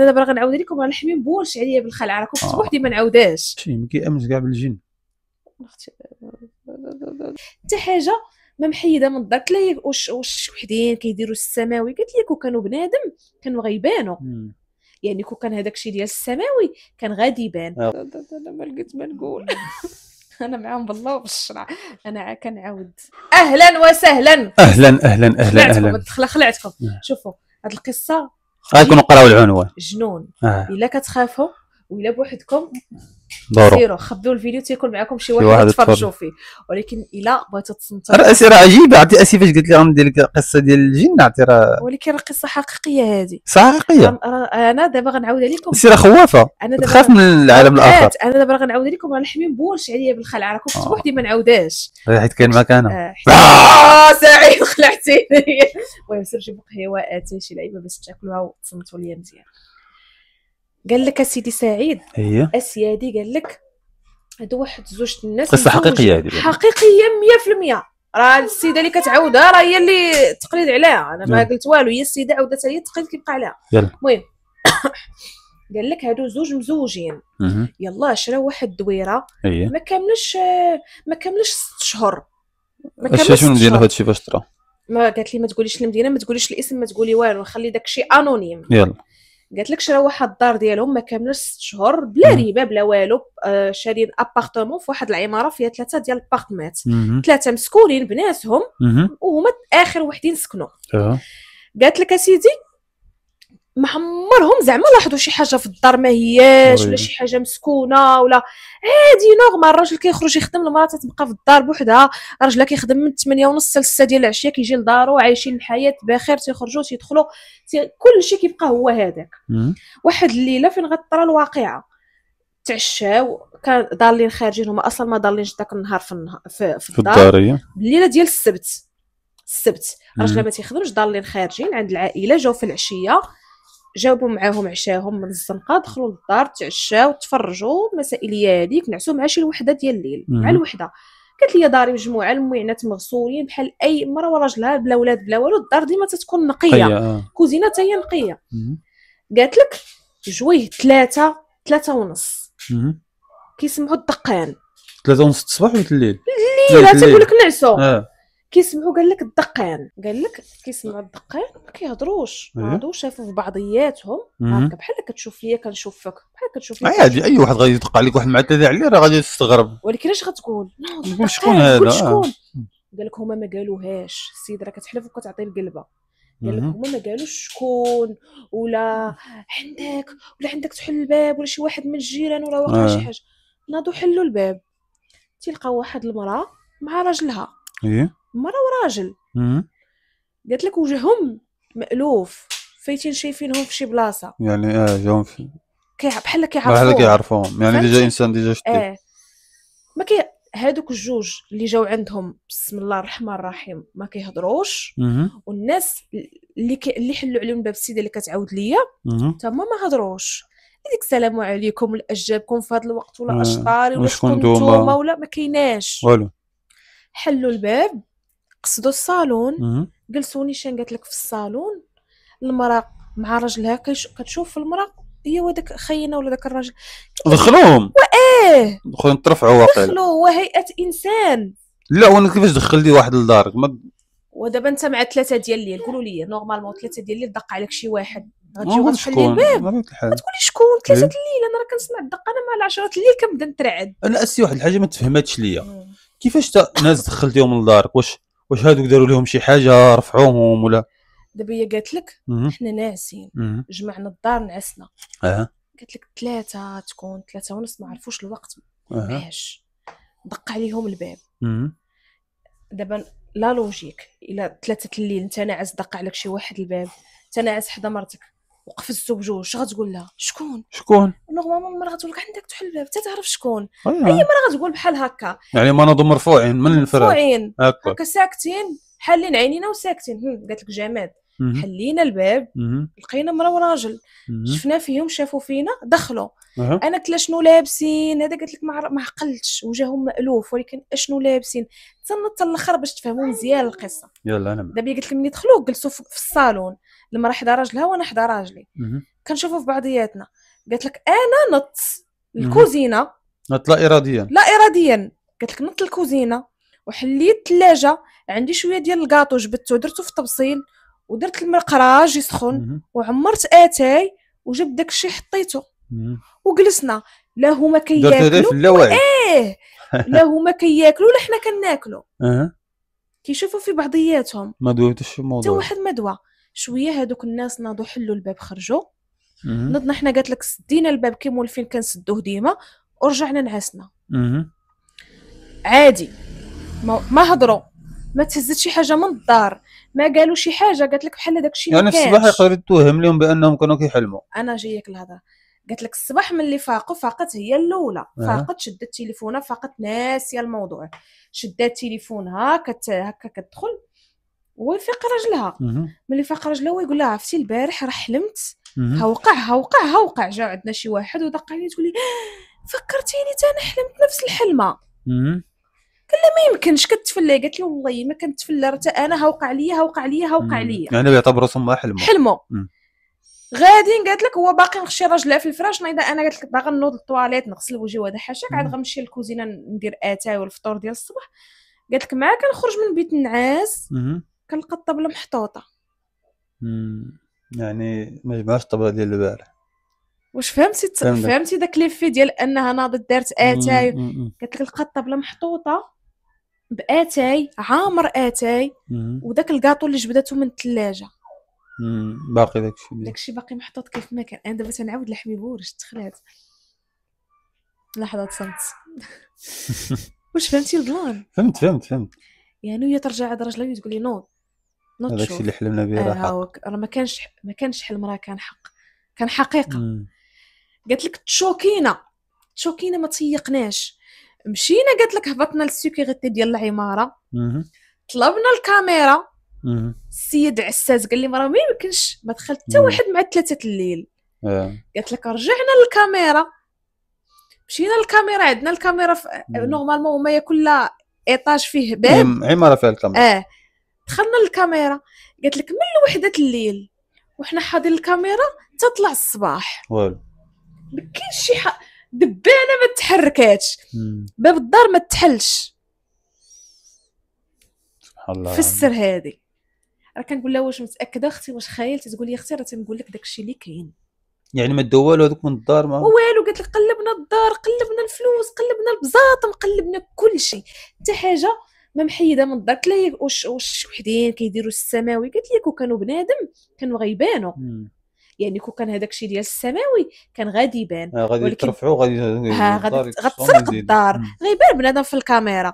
انا دابا غنعاود لكم راه الحميم بولش عليا بالخلعه، راه كنت بوحدي ما نعاودهاش. شي ما كيامنش كاع بالجن حتى حاجه ما محيده من الدار. قلت لها واش وحدين كيديروا السماوي؟ قالت لي كون كانوا بنادم كانوا غيبانوا، يعني كون كان هذاك الشيء ديال السماوي كان غادي يبان. انا ما لقيت ما نقول. انا معاهم بالله وبالشرع. انا كنعاود. اهلا وسهلا. اهلا اهلا اهلا اهلا. خلعتكم. شوفوا هاد القصه غادي نقراو العنوان جنون. الا كتخافوا ولا بوحدكم دورو سيروا خبيو الفيديو تيكون معكم شي واحد تفرجوا فيه، ولكن الا بغيتوا تصنتوا راسي راه عجيبه. عرفتي اسي فاش قلت لي غندير لك قصه ديال الجن، عرفتي راه ولكن راه قصه حقيقيه هذه حقيقيه. انا دابا غنعاود لكم. سي راه خوافه، تخاف من العالم الاخر. انا دابا غنعاود لكم راه الحميم بولش عليا بالخلعه، راه كنت بوحدي ما نعاودهاش حيت كاين مكانه. سعيد خلعتيني. المهم سير جيبوا قهيوات شي لعيبه باش تاكلوها وتصنتوا ليا مزيان. قال لك اسيدي سعيد اسيادي قال لك هادو واحد زوج الناس قصه حقيقيه هذه، حقيقيه 100%. راه السيده اللي كتعاودها راه هي اللي تقليد عليها، انا ما قلت والو، هي السيده عاودتها هي التقليد كيبقى عليها. المهم قال لك هادو زوج مزوجين يلاه شراو واحد الدويره ما كاملش 6 شهور. ما كاملش شنو ندير هادشي فاش طرا؟ ما قالت لي ما تقوليش المدينه، ما تقوليش الاسم، ما تقولي والو، خلي داكشي انونيم. يلا قالت لك شراو واحد الدار ديالهم ما كاملش 6 شهور بلا ريبه بلا والو. شارين ابارتمون في واحد العماره فيها 3 ديال الابارتمات، 3 مسكونين بناسهم وهما اخر وحدين سكنوا. قالت لك اسيدي ما عمرهم زعما لاحظوا شي حاجه في الدار ما هياش ولا شي حاجه مسكونه ولا عادي نورمال. الراجل كيخرج يخدم، المراه تتبقى في الدار بوحدها، راجلها كيخدم من 8:30 حتى 6 ديال العشيه، كيجي لدارو عايشين الحياه بخير، تيخرجوا تيدخلوا كلشي كيبقى هو هذاك. واحد الليله فين غطرا الواقعه تعشاو، كان ضالين خارجين، هما اصلا ما ضالينش داك النهار في الدار. الليله ديال السبت راجلها ما تيخدمش، ضالين خارجين عند العائله، جاو في العشيه جاوبوا معاهم عشاهم من الزنقه، دخلوا للدار تعشاو تفرجوا المسائليه هذيك، نعسوا مع شي الوحده ديال الليل مع الوحده. قالت لي داري مجموعه المعينات مغسولين بحال اي مره وراجلها بلا ولاد بلا والو، الدار ديما تتكون نقيه، كوزينه حتى هي نقيه. قالت لك جويه 3:30 كيسمعوا الدقان. 3:30 الصباح ولا الليل؟ الليل تقول لك نعسوا كيسمعوا. قال لك الدقان، قال لك كيسمعوا الدقان ما كيهضروش، هادو شافوا في بعضياتهم هكا بحال كتشوف فيا كنشوف فيك، بحال كتشوف فيا عادي. اي واحد غادي يدق عليك واحد معتدي عليه راه غادي تستغرب، ولكن اش غتقول؟ نقول شكون هذا؟ شكون؟ قال لك هما ما قالوهاش، السيد راه كتحلف وكتعطي القلبه. قال لك هما ما قالوش شكون ولا عندك تحل الباب ولا شي واحد من الجيران ولا واقع شي حاجه. ناضوا حلوا الباب تلقاو واحد المراه مع راجلها، مرة وراجل. قالت لك وجههم مألوف، فايتين شايفينهم في شي بلاصه، يعني جاهم في بحال كيعرفوهم، يعني ديجا انسان ديجا شتي. ما هادوك الجوج اللي جاو عندهم بسم الله الرحمن الرحيم ما كيهضروش، والناس اللي حلوا عليهم باب السيده اللي كتعاود ليا تما ما هضروش. ديك السلام عليكم ولا اجابكم في هذا الوقت ولا اشطاري ولا شكون نتوما ولا ما كايناش والو. حلوا الباب قصدوا الصالون، جلسوا نيشان. قالت لك في الصالون المراه مع راجلها كتشوف في المراه هي وداك خينا ولا داك الراجل دخلوهم دخلوا ترفعوا واقيلا، دخلوا وهيئه انسان. لا وانا كيفاش دخلتي واحد لدارك؟ ودابا انت مع 3 ديال الليل، قولوا لي نورمالمون 3 ديال الليل دق عليك شي واحد غتجي وتحل لي الباب ما تقولي شكون 3 الليل. انا راه كنسمع الدقه انا مع 10 الليل كنبدا نترعد. انا اسي واحد الحاجه ما تفهماتش ليا، كيفاش ناس دخلتيهم لدارك؟ واش هادوك داروا لهم شي حاجه رفعوهم ولا؟ دابا هي قالت لك حنا ناعسين جمعنا الدار نعسنا. قالت لك 3 تكون 3:30 ما عرفوش الوقت ماش دق عليهم الباب. دابا لا لوجيك، الا 3 الليل انت ناعس دق عليك شي واحد الباب، انت ناعس حدا مرتك وقفزتوا بجوج، اش غتقول لها؟ شكون نورمالمون المراه غتقول لك عندك تحل الباب حتى تعرف شكون. اي مراه غتقول بحال هكا، يعني مناض مرفوعين من الفراش هكا ساكتين حالين عينينا وساكتين. قالت لك جماد. حلينا الباب لقينا مرا وراجل، شفنا فيهم شافوا فينا دخلوا. انا قلت لها شنو لابسين؟ هذا قالت لك ما عقلتش وجههم مألوف، ولكن اشنو لابسين حتى الاخر باش تفهموا مزيان القصه. يلا انا دابا قالت لي ملي دخلوا جلسوا في الصالون، المراه حدا راجلها وانا حدا راجلي. كنشوفوا في بعضياتنا. قالت لك انا نط الكوزينه، نط لا اراديا، لا اراديا. قالت لك نط الكوزينه وحليت الثلاجه، عندي شويه ديال الكاطو جبدته درته في الطبسيل ودرت المقراج يسخن وعمرت اتاي وجبت داكشي حطيته وجلسنا. لا هما كياكلوا لا هما كياكلوا لا حنا كناكلوا. كيشوفوا في بعضياتهم. ما دويتش الموضوع حتى واحد ما دوا. شويه هذوك الناس ناضوا حلوا الباب خرجوا. نضنا حنا قالت لك سدينا الباب كي مولفين كنسدوه ديما ورجعنا نعسنا. عادي ما هضروا، ما تهزت شي حاجه من الدار، ما قالوا شي حاجه. قالت لك بحال داكشي يعني الصباح يقدر يتوهم لهم بانهم كانوا كيحلموا. انا جايك الهضره. قالت لك الصباح ملي فاقت هي الاولى فاقت شدت تليفونها فاقت ناسيه الموضوع، شدات تليفونها هكا كتدخل ويفيق راجلها. ملي فاق راجلها ويقول لها عرفتي البارح راه حلمت ها وقع جا عندنا شي واحد ودق عليا تقول لي فكرتيني حتى انا حلمت نفس الحلمه. قال لها ما يمكنش كتفلى. قالت لي والله ما كنتفلى حتى انا ها وقع ليا يعني بيعتبروا راسهم حلموا غاديين. قالت لك هو باقي مخشي راجلها في الفراش نايضه. انا قالت لك باغا نوض للطواليت نغسل وجهي وهذا حاشاك عاد غنمشي للكوزينه ندير اتاي والفطور ديال الصباح. قالت لك مع كنخرج من بيت النعاس كنلقى الطبله محطوطه. يعني ما جبعش الطبله ديال البارح. واش فهمتي داك ليفي ديال انها ناضت دارت اتاي. قالت لك لقى الطبله محطوطه باتاي عامر اتاي وداك الكاطو اللي جبدته من الثلاجه باقي داكشي باقي محطوط كيف ما كان. انا دابا تنعاود لحبيب ورش تخلات لحظه صمت. واش فهمتي البلان؟ فهمت. يعني هي ترجع عند راجلها وتقول لي نوض هذاك اللي حلمنا به راه حق. راه ما كانش حلم، راه كان حق، كان حقيقه. قالت لك تشوكينا ما تيقناش. مشينا قالت لك هبطنا للسيكوريتي ديال العماره طلبنا الكاميرا. السيد عساس قال لي راه ما يمكنش ما دخل حتى واحد مع 3 الليل. قالت لك رجعنا للكاميرا، مشينا للكاميرا عندنا الكاميرا نورمالمون وما كل ايطاج فيه باب عماره فيها الكاميرا. دخلنا للكاميرا. قالت لك من الوحده الليل وحنا حاضين الكاميرا تطلع الصباح والو ما كاينش شي دبانه ما تحركاتش، باب الدار ما تحلش. سبحان الله. فسر هذه. راه كنقول لها واش متاكده اختي واش خايلتي؟ تقول لي اختي راه تنقول لك داكشي اللي كاين. يعني ما داو والو هذوك من الدار ما والو. قالت لك قلبنا الدار قلبنا الفلوس قلبنا البزاط قلبنا كل شيء حتى حاجه ما محيده من الدار. قلت لها واش وحدين كيديروا السماوي؟ قالت لي كون كانوا بنادم كانوا غيبانوا. يعني كون كان هذاك الشيء ديال السماوي كان غادي يبان غادي ترفعوا غادي غتسرق الدار غيبان بنادم في الكاميرا.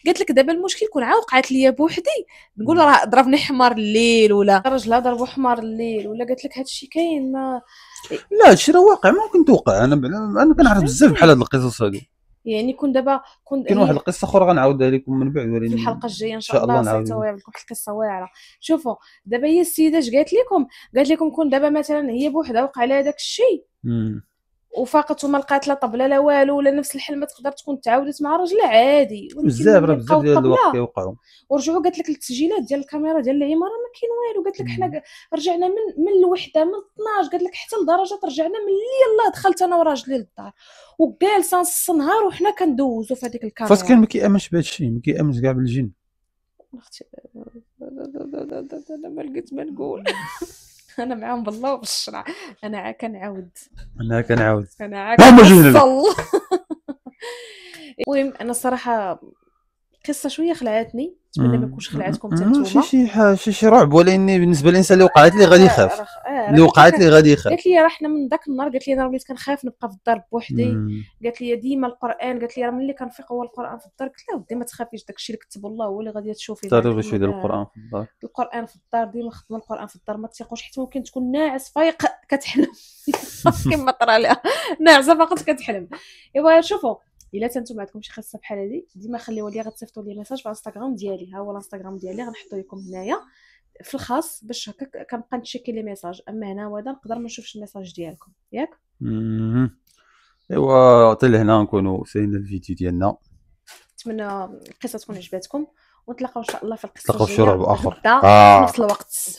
قالت لك دابا المشكل كون عاوقعت ليا بوحدي نقول راه ضربني حمار الليل ولا راجلها ضربو حمار الليل ولا. قالت لك هادشي كاين ما لا هادشي راه واقع ممكن توقع. انا كنعرف بزاف بحال هاد القصص هادو. يعني كون دابا كاين واحد القصه اخرى غنعاودها لكم من بعد في الحلقه الجايه ان شاء الله. نعاودوا لكم واحد القصه واعره. شوفوا دابا هي السيده اش قالت لكم كون دابا مثلا هي بوحدها وقع لها داك الشيء وفاقت وما لقات لا طبله لا والو ولا نفس الحلمه تقدر تكون تعاودت مع راجلها عادي. بزاف ديال الوقت كيوقعوا. ورجعوا قالت لك التسجيلات ديال الكاميرا ديال العماره ما كاين والو. قالت لك حنا رجعنا من الوحده من 12. قالت لك حتى لدرجه رجعنا ملي يلاه دخلت انا وراجلي للدار وجالسه نص النهار وحنا كندوزو في هذيك الكاميرا. فاش كان ما كيامنش بهذا الشيء ما كيامنش كاع بالجن. اختي انا ما لقيت ما نقول. انا معاهم بالله وبالشرع. انا كنعاود المهم انا الصراحه قصه شويه خلعتني. نتمنى ما نكونش خلعتكم حتى نتوما. شي رعب. ولكن بالنسبه للانسان اللي وقعت لي غادي يخاف. اللي وقعت لي غادي يخاف. قالت لي راه حنا من داك النهار قالت لي انا وليت كنخاف نبقى في الدار بوحدي. قالت لي ديما القران. قالت لي راه ملي كنفيق هو القران في الدار. قلت لها ودي ما تخافيش داكشي اللي كتب الله هو اللي غادي تشوفي. ضروري شويه ديال القران في الدار. القران في الدار ديما خدم القران في الدار ما تثقوش حيت ممكن تكون ناعس فايق كتحلم كما طرا لها ناعسه فقط كتحلم. ايوا شوفوا الا تنتم عندكم شي قصه بحال هذه ديما خليوها لي غتصيفطوا لي ميساج في الانستغرام ديالي. ها هو الانستغرام ديالي غنحطو لكم هنايا في الخاص باش هكا كنبقى نتشيكي لي ميساج. اما هنا وهذا نقدر ما نشوفش الميساج ديالكم ياك. ايوا حتى لهنا نكونوا سالينا الفيديو ديالنا. نتمنى القصه تكون عجباتكم ونتلاقاو ان شاء الله في القصه الجايه. نتلاقاو في شي رعب اخر في نفس الوقت.